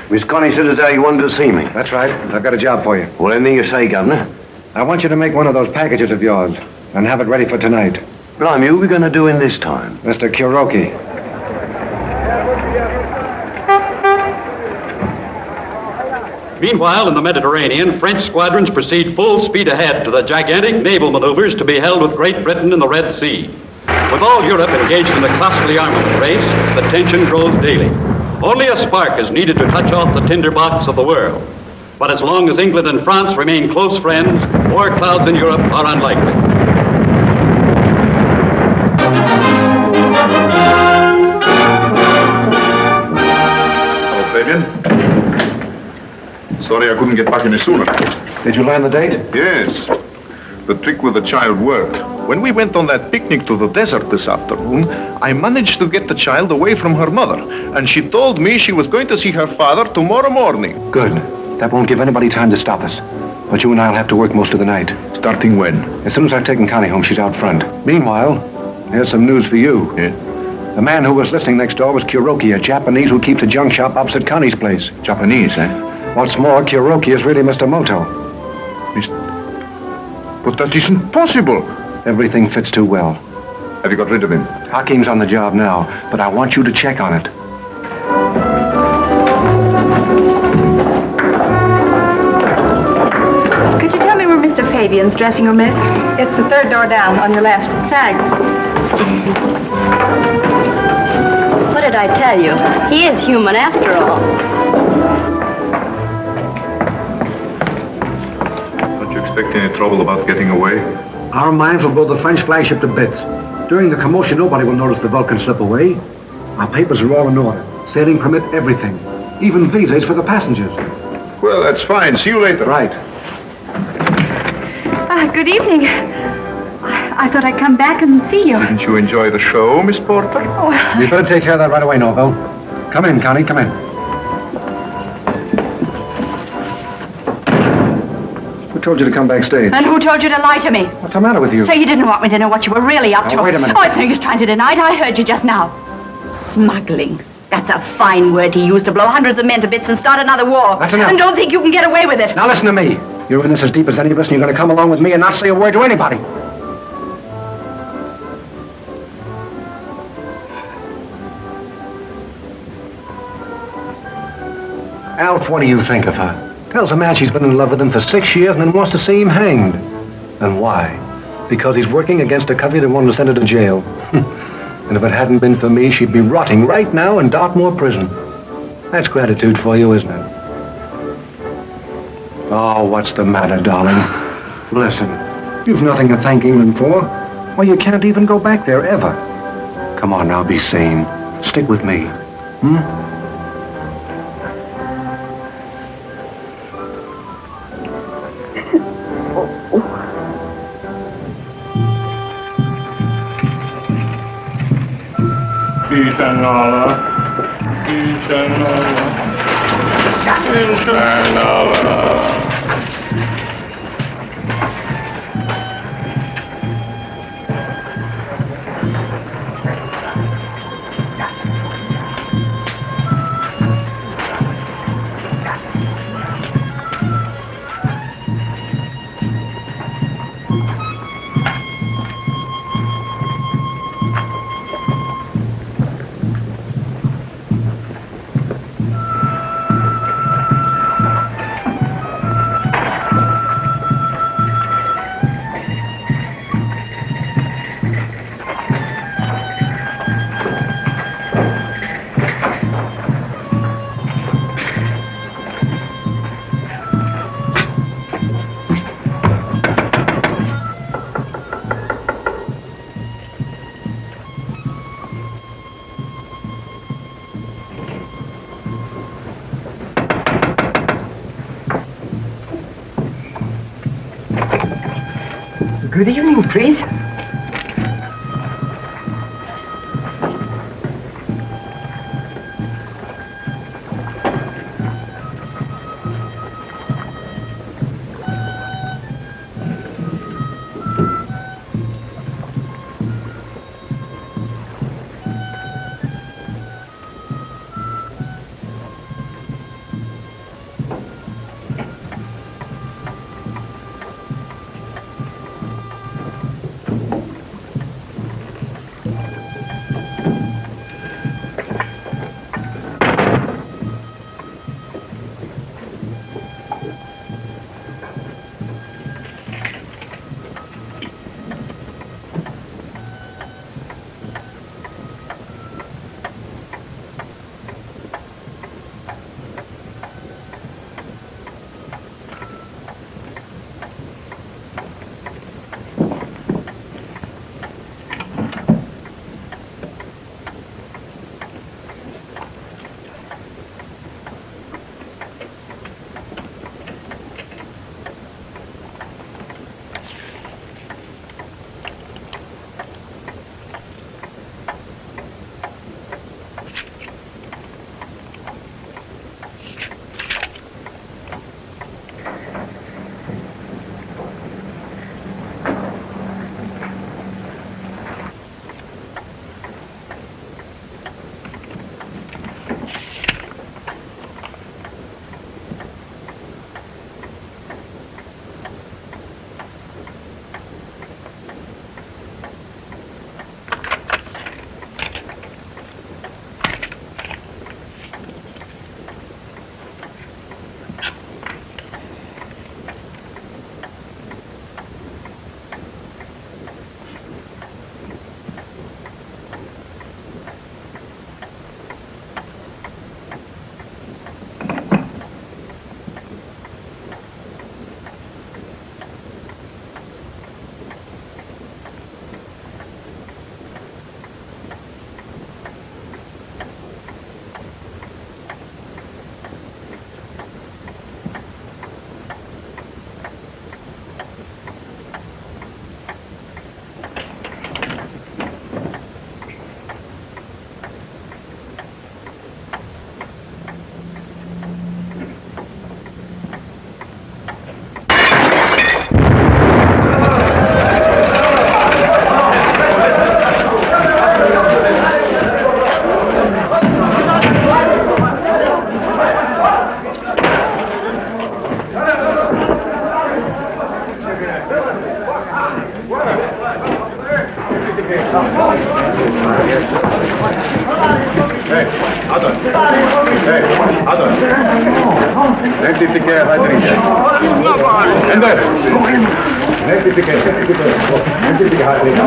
Miss Connie said as how you wanted to see me. That's right. I've got a job for you. Well, anything you say, Governor. I want you to make one of those packages of yours and have it ready for tonight. Blimey, who are we going to do in this time? Mr. Kuroki. Meanwhile, in the Mediterranean, French squadrons proceed full speed ahead to the gigantic naval maneuvers to be held with Great Britain in the Red Sea. With all Europe engaged in a costly armament race, the tension grows daily. Only a spark is needed to touch off the tinderbox of the world. But as long as England and France remain close friends, war clouds in Europe are unlikely. Hello, Fabian. Sorry I couldn't get back any sooner. Did you learn the date? Yes. The trick with the child worked. When we went on that picnic to the desert this afternoon, I managed to get the child away from her mother, and she told me she was going to see her father tomorrow morning. Good. That won't give anybody time to stop us. But you and I'll have to work most of the night. Starting when? As soon as I've taken Connie home, she's out front. Meanwhile, here's some news for you. Yeah? The man who was listening next door was Kuroki, a Japanese who keeps a junk shop opposite Connie's place. Japanese, eh? What's more, Kuroki is really Mr. Moto. But that isn't possible. Everything fits too well. Have you got rid of him? Hakim's on the job now, but I want you to check on it. Could you tell me where Mr. Fabian's dressing room is? It's the third door down, on your left. Thanks. What did I tell you? He is human after all. Don't you expect any trouble about getting away? Our mines will blow the French flagship to bits. During the commotion, nobody will notice the Vulcan slip away. Our papers are all in order. Sailing permit, everything. Even visas for the passengers. Well, that's fine. See you later. Right. Good evening. I thought I'd come back and see you. Didn't you enjoy the show, Miss Porter? Oh, You better take care of that right away, Norville. Come in, Connie, come in. Who told you to come backstage? and who told you to lie to me? What's the matter with you? So you didn't want me to know what you were really up Now, to? wait a minute. Oh, it's no use trying to deny it. I heard you just now. Smuggling. That's a fine word to use to blow hundreds of men to bits and start another war. That's enough. And don't think you can get away with it. Now listen to me. You're in this as deep as any of us, and you're going to come along with me and not say a word to anybody. Alf, what do you think of her? Tells a man she's been in love with him for 6 years and then wants to see him hanged. And why? Because he's working against a covey that wanted to send her to jail. And if it hadn't been for me, she'd be rotting right now in Dartmoor prison. That's gratitude for you, isn't it? Oh, what's the matter, darling? Listen, you've nothing to thank England for. Well, you can't even go back there, ever. Come on now, be sane. Stick with me. Good evening, please. Hey, Adon. Hey, Adon. Nettitike haitringe. Ender. Nettitike haitringe.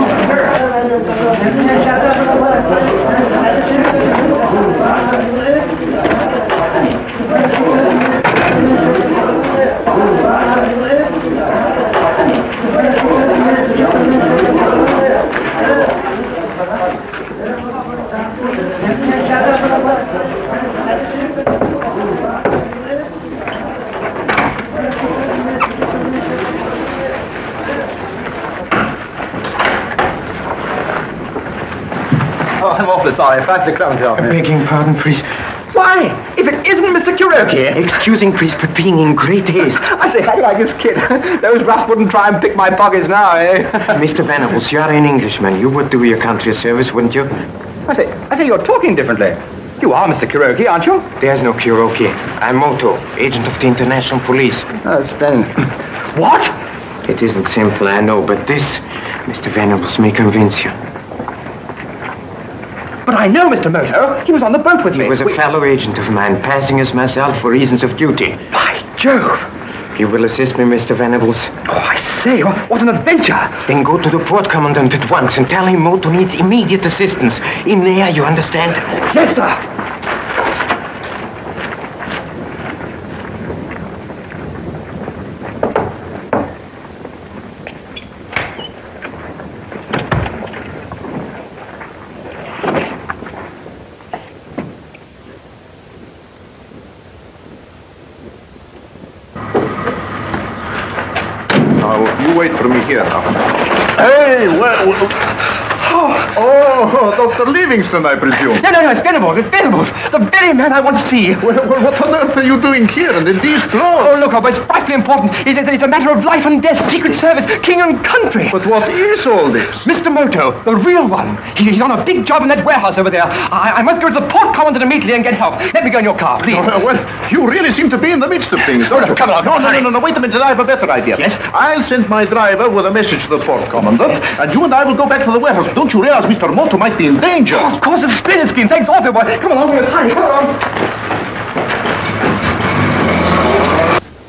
Oh, I'm awfully sorry. Back the clumsy of me. Begging pardon, priest. Why? If it isn't Mr. Kuroki. Excusing, priest, but being in great haste. I say, how do you like this kid? Those roughs wouldn't try and pick my pockets now, eh? Mr. Venables, you are an Englishman. You would do your country a service, wouldn't you? I say, you're talking differently. You are Mr. Kuroki, aren't you? There's no Kuroki. I'm Moto, agent of the International Police. Oh, splendid. What? It isn't simple, I know, but this, Mr. Venables, may convince you. But I know Mr. Moto. He was on the boat with me. He was a fellow agent of mine, passing as myself for reasons of duty. By Jove! You will assist me, Mr. Venables? Oh, I say, what an adventure! Then go to the port commandant at once and tell him Moto needs immediate assistance. In there, you understand? Yes, sir! You wait for me here now. Hey, Oh, Dr. Livingston, I presume. No, it's Venables. It's Venables. The very man I want to see. Well, what on earth are you doing here and in these clothes? Oh, look, it's frightfully important. It's a matter of life and death, Secret Service, king and country. But what is all this? Mr. Moto, the real one. He's on a big job in that warehouse over there. I must go to the port commandant immediately and get help. Let me go in your car, please. Well, you really seem to be in the midst of things, don't you? Come on. No, wait a minute. I have a better idea. Yes? I'll send my driver with a message to the port commandant, and you and I will go back to the warehouse. Don't you realize Mr. Moto might be in danger? Oh, of course, it's a splendid scheme. Thanks awfully, boy. Come along, let's hurry. Come on.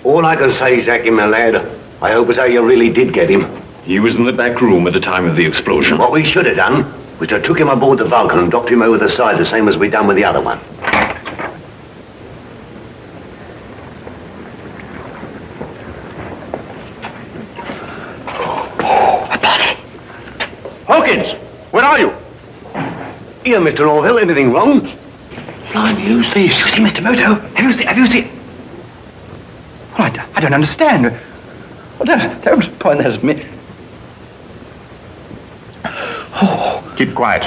All I can say, Zachy, my lad, I hope as how you really did get him. He was in the back room at the time of the explosion. What we should have done was to took him aboard the Vulcan and docked him over the side, the same as we done with the other one. Hawkins, where are you? Here, Mr. Orville, anything wrong? Blimey, who's this? You see, Mr. Moto? Have you seen? Well, I don't understand. Well, don't point that at me. Oh. Keep quiet.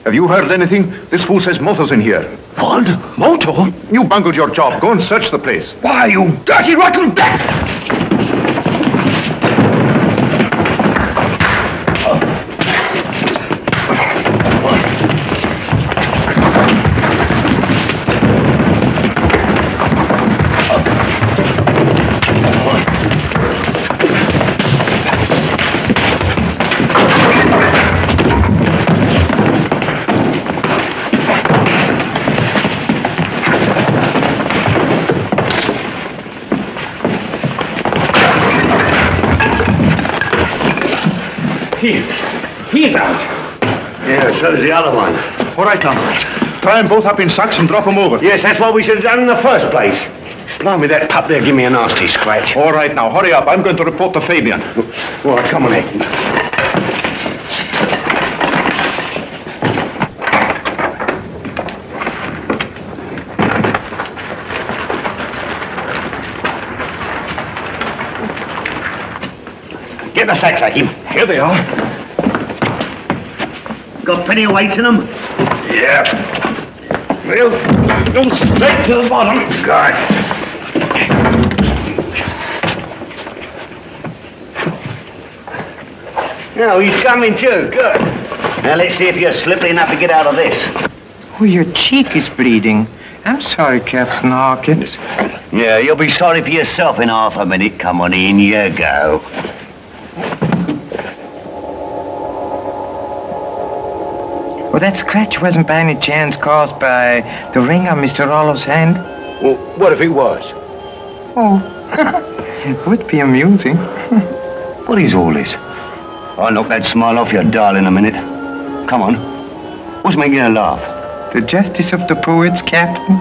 Have you heard anything? This fool says Moto's in here. What? Moto? You bungled your job. Go and search the place. Why, you dirty, rotten bat! He's out. Yeah, so's the other one. All right, now. Tie them both up in sacks and drop them over. Yes, that's what we should have done in the first place. Blimey, that pup there give me a nasty scratch. All right, now, hurry up. I'm going to report to Fabian. All right, come on, Ed. Get the sacks, Hakim. Here they are. Got plenty of weights in them? Yeah. Well, go straight to the bottom. Good. No, he's coming too. Good. Now let's see if you're slippery enough to get out of this. Oh, your cheek is bleeding. I'm sorry, Captain Hawkins. Yeah, you'll be sorry for yourself in half a minute. Come on in, you go. Well, that scratch wasn't by any chance caused by the ring on Mr. Rollo's hand? Well, what if it was? Oh, it would be amusing. What is all this? I'll knock that smile off your doll in a minute. Come on. What's making her laugh? The justice of the poets, Captain.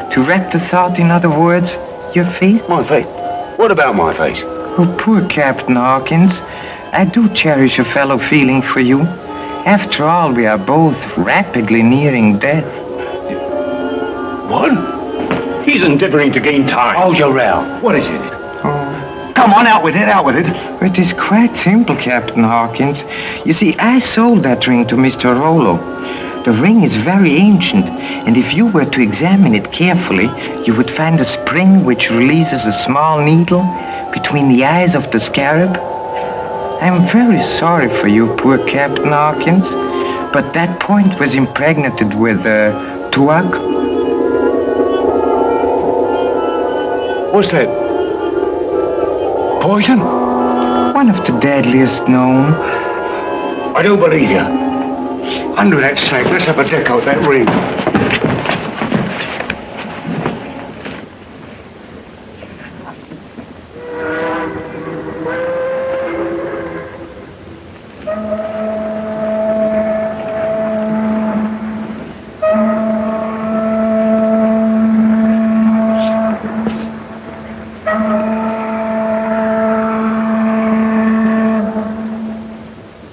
To wrap the thought in other words, your face. My face? What about my face? Oh, poor Captain Hawkins. I do cherish a fellow feeling for you. After all, we are both rapidly nearing death. What? He's endeavoring to gain time. Hold your row. What is it? Oh. Come on, out with it, out with it. It is quite simple, Captain Hawkins. You see, I sold that ring to Mr. Rollo. The ring is very ancient, and if you were to examine it carefully, you would find a spring which releases a small needle between the eyes of the scarab. I'm very sorry for you, poor Captain Hawkins, but that point was impregnated with, tuak. What's that? Poison? One of the deadliest known. I don't believe you. Under that sack, let's have a deck out that ring.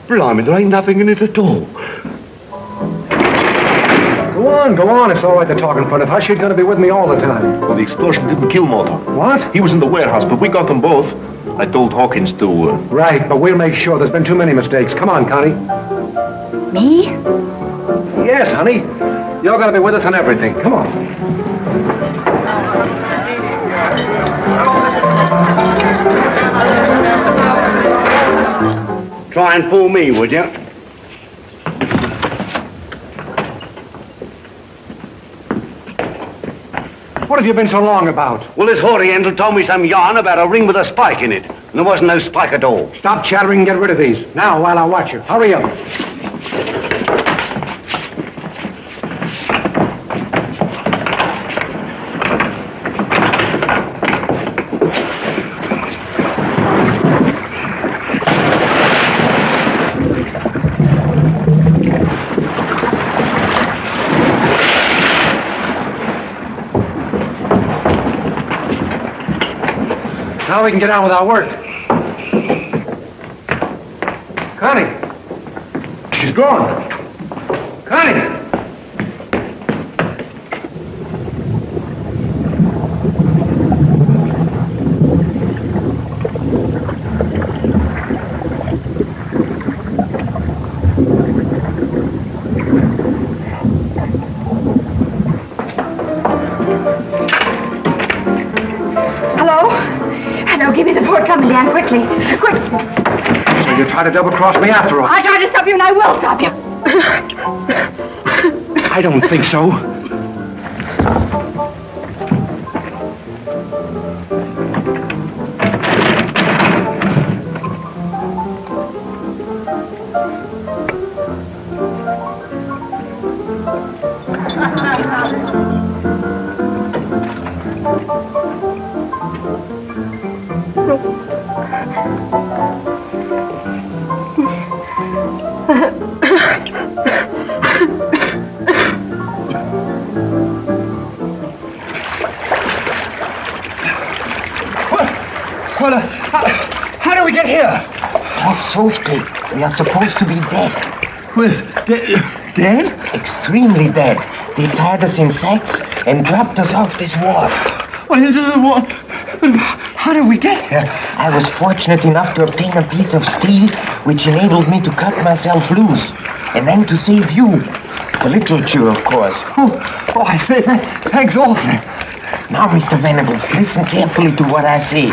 Blimey, there ain't nothing in it at all. Go on. It's all right to talk in front of her. She's going to be with me all the time. Well, the explosion didn't kill Moto. What? He was in the warehouse, but we got them both. I told Hawkins to... Right, but we'll make sure. There's been too many mistakes. Come on, Connie. Me? Yes, honey. You're going to be with us on everything. Come on. Try and fool me, would you? What have you been so long about? Well, this Oriental told me some yarn about a ring with a spike in it. And there wasn't no spike at all. Stop chattering and get rid of these. Now, while I watch you. Hurry up. Now we can get on with our work. Connie! She's gone. Connie! Give me the port coming down quickly. Quick. So you try to double-cross me after all? I tried to stop you and I will stop you. I don't think so. How do we get here? Talk softly. We are supposed to be dead. Well, dead? Extremely dead. They tied us in sacks and dropped us off this wharf. What? How did we get here? I was fortunate enough to obtain a piece of steel which enabled me to cut myself loose and then to save you. The literature, of course. Oh, I say, thanks awfully. Now, Mr. Venables, listen carefully to what I say.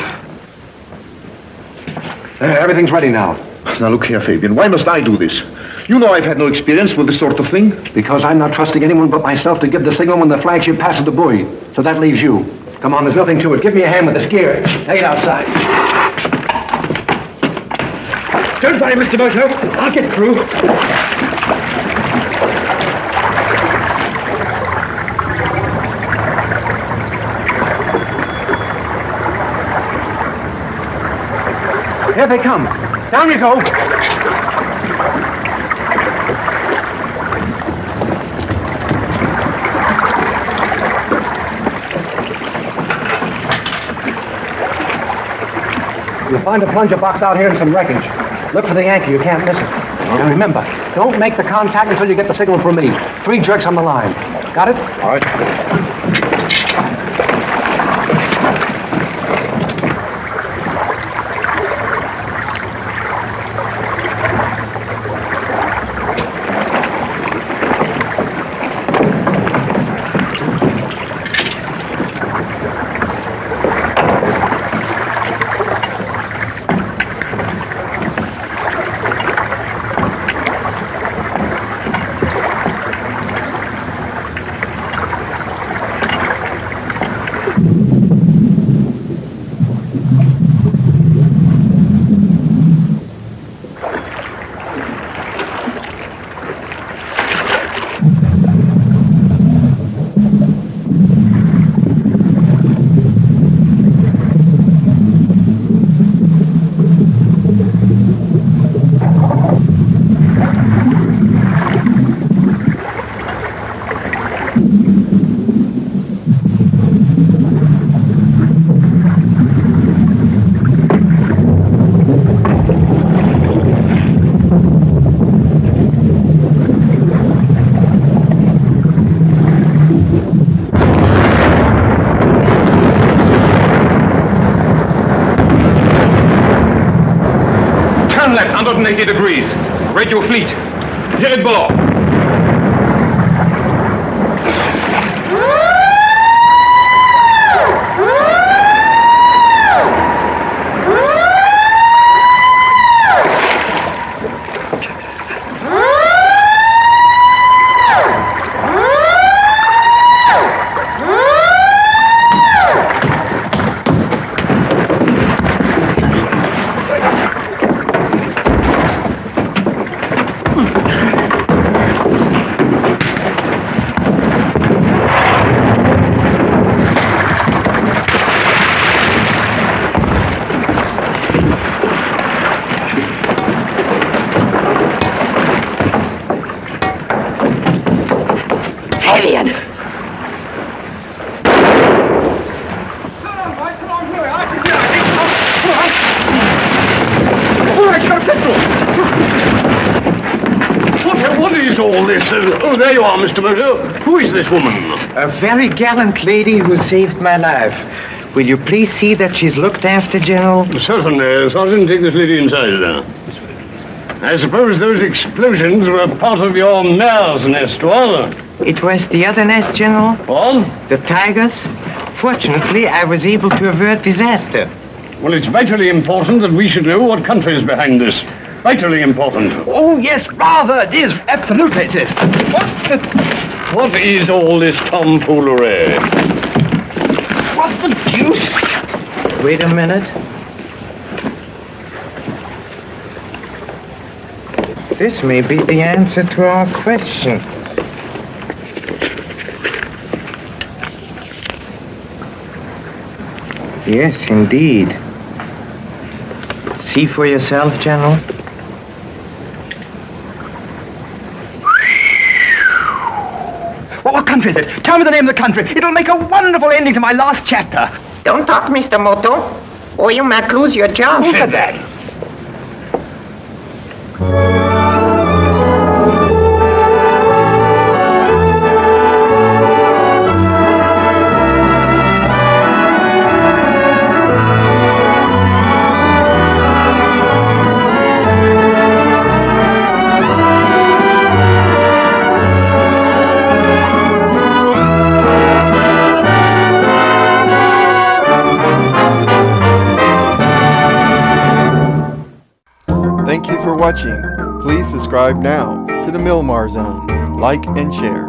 Everything's ready now. Now look here, Fabian. Why must I do this? You know I've had no experience with this sort of thing. Because I'm not trusting anyone but myself to give the signal when the flagship passes the buoy. So that leaves you. Come on, there's nothing to it. Give me a hand with this gear. Take it outside. Don't worry, Mr. Moto. I'll get through. Here they come. Down you go. You'll find a plunger box out here and some wreckage. Look for the anchor. You can't miss it. And remember, don't make the contact until you get the signal from me. 3 jerks on the line. Got it? All right. Turn left, 180 degrees. Radio fleet. Here it below. Fabian! What is all this? Oh, there you are, Mr. Moto. Who is this woman? A very gallant lady who saved my life. Will you please see that she's looked after, General? Certainly. Sergeant, take this lady inside. I suppose those explosions were part of your mare's nest, was it? It was the other nest, General. What? The tigers. Fortunately, I was able to avert disaster. Well, it's vitally important that we should know what country is behind this. Vitally important. Oh, yes, rather. It is. Absolutely it is. What is all this tomfoolery? What the deuce? Wait a minute. This may be the answer to our question. Yes, indeed. See for yourself, General. What country is it? Tell me the name of the country. It'll make a wonderful ending to my last chapter. Don't talk, Mr. Moto, or you might lose your job. Who said that? Thank you for watching. Please subscribe now to the Milmar Zone. Like and share.